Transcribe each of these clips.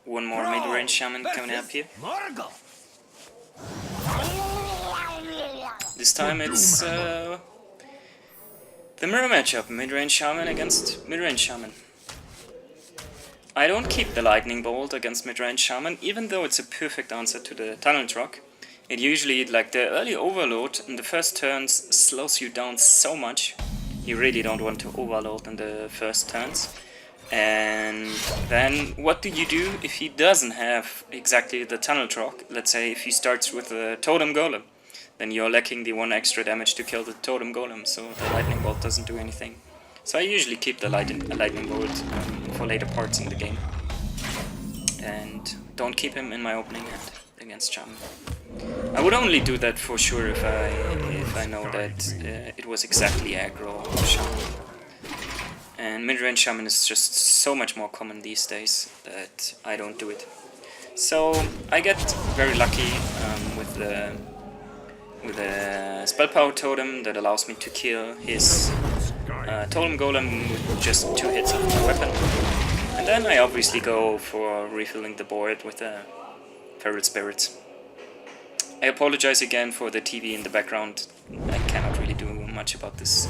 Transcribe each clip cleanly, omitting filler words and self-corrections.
one more mid-range Shaman coming up here. This time it's the mirror matchup, mid-range Shaman against mid-range Shaman. I don't keep the Lightning Bolt against mid-range Shaman, even though it's a perfect answer to the Tunnel Truck. It usually, like the early overload in the first turns, slows you down so much. You really don't want to overload in the first turns. And then what do you do if he doesn't have exactly the Tunnel Truck? Let's say if he starts with a Totem Golem. Then you're lacking the 1 extra damage to kill the Totem Golem, so the Lightning Bolt doesn't do anything. So I usually keep the Lightning Bolt for later parts in the game. And don't keep him in my opening hand against Shaman. I would only do that for sure if I know that it was exactly aggro Shaman. And mid-range Shaman is just so much more common these days that I don't do it. So I get very lucky with the Spell Power Totem that allows me to kill his Totem Golem with just 2 hits of my weapon. And then I obviously go for refilling the board with the Feral Spirits. I apologize again for the TV in the background. I cannot really do much about this.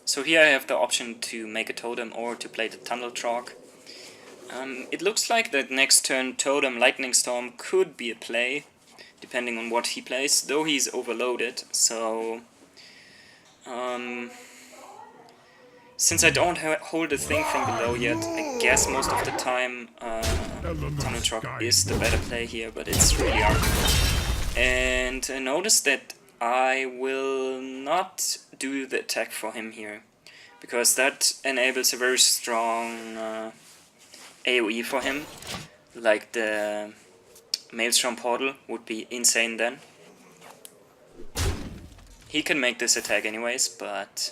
So here I have the option to make a totem or to play the Tunnel Truck. It looks like that next turn Totem Lightning Storm could be a play, depending on what he plays, though he's overloaded, so... since I don't hold the thing from below yet, I guess most of the time Tunnel Truck is the better play here, but it's really hard. And notice that I will not do the attack for him here, because that enables a very strong AoE for him. Like the Maelstrom Portal would be insane then. He can make this attack anyways, but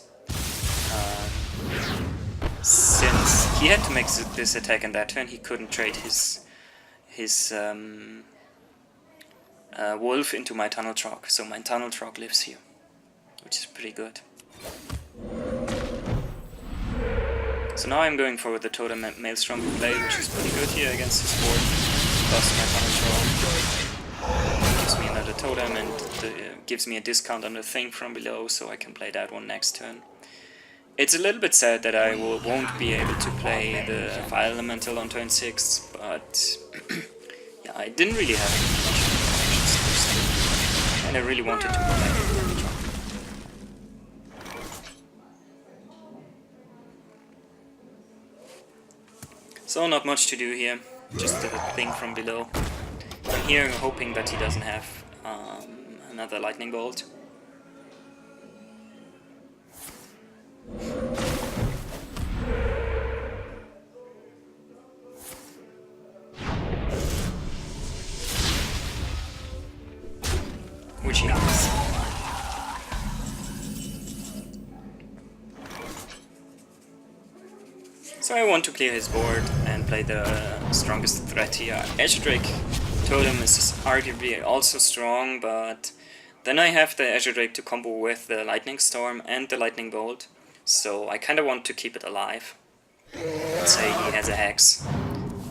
since he had to make this attack in that turn, he couldn't trade his Wolf into my Tunnel Truck, so my Tunnel Truck lives here, which is pretty good. So now I'm going for the Totem Maelstrom play, which is pretty good here against his board. Plus my Tunnel Truck gives me another Totem and gives me a discount on the thing from below, so I can play that one next turn. It's a little bit sad that I won't be able to play the Fire Elemental on turn 6, but yeah, I didn't really have any options, and I really wanted to play the truck. So not much to do here, just the thing from below. I'm here hoping that he doesn't have another Lightning Bolt. Which he has. So I want to clear his board and play the strongest threat here. Azure Drake Totem is arguably also strong, but then I have the Azure Drake to combo with the Lightning Storm and the Lightning Bolt, so I kinda want to keep it alive. Let's say he has a Hex.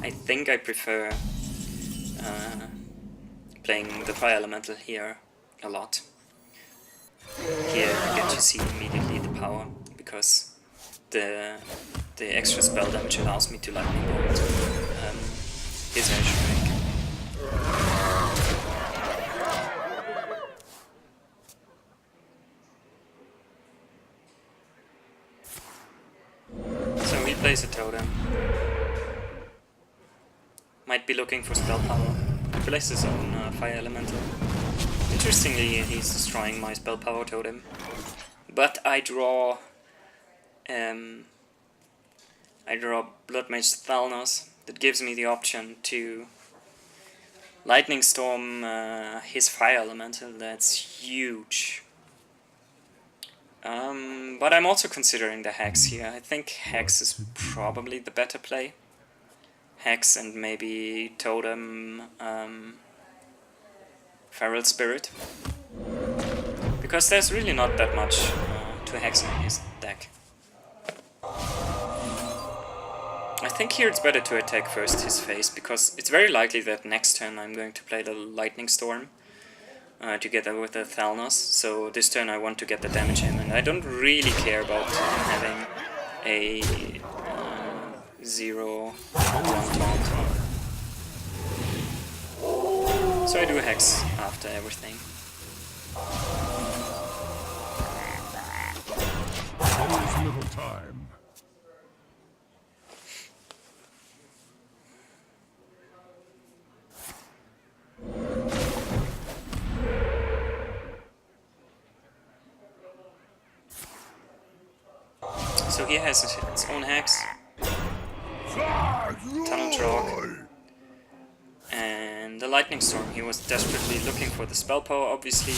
I think I prefer playing the Fire Elemental here a lot. Here I get to see immediately the power, because the extra spell damage allows me to Lightning Bolt his Azure Drake. So he plays a Totem. Might be looking for spell power. Plays his own Fire Elemental. Interestingly, he's destroying my Spell Power Totem. But I draw Blood Mage Thalnos. That gives me the option to Lightning Storm his Fire Elemental. That's huge. But I'm also considering the Hex here. I think Hex is probably the better play. Hex and maybe Totem Feral Spirit. Because there's really not that much to Hex in his deck. think here it's better to attack first his face, because it's very likely that next turn I'm going to play the Lightning Storm together with the Thalnos, so this turn I want to get the damage in, and I don't really care about having a 0-1 taunt. So I do Hex after everything. There's little time. So he has its own Hex, Tunnel Chalk, and the Lightning Storm. He was desperately looking for the spell power, obviously.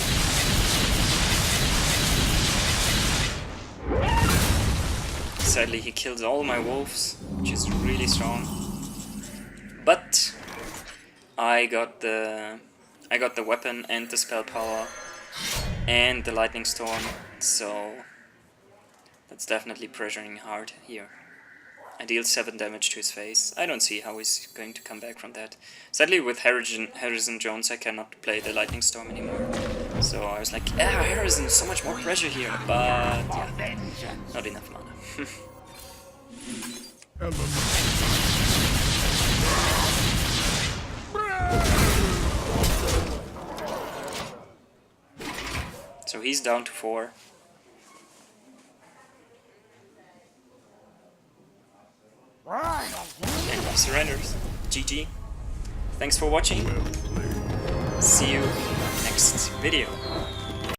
Sadly, he kills all my wolves, which is really strong. But I got the weapon and the spell power and the Lightning Storm, so that's definitely pressuring hard here. I deal 7 damage to his face. I don't see how he's going to come back from that. Sadly, with Harrison Jones, I cannot play the Lightning Storm anymore. So I was like, ah, Harrison, so much more pressure here, but yeah, not enough mana. So he's down to 4. And he surrenders. GG. Thanks for watching. See you in the next video.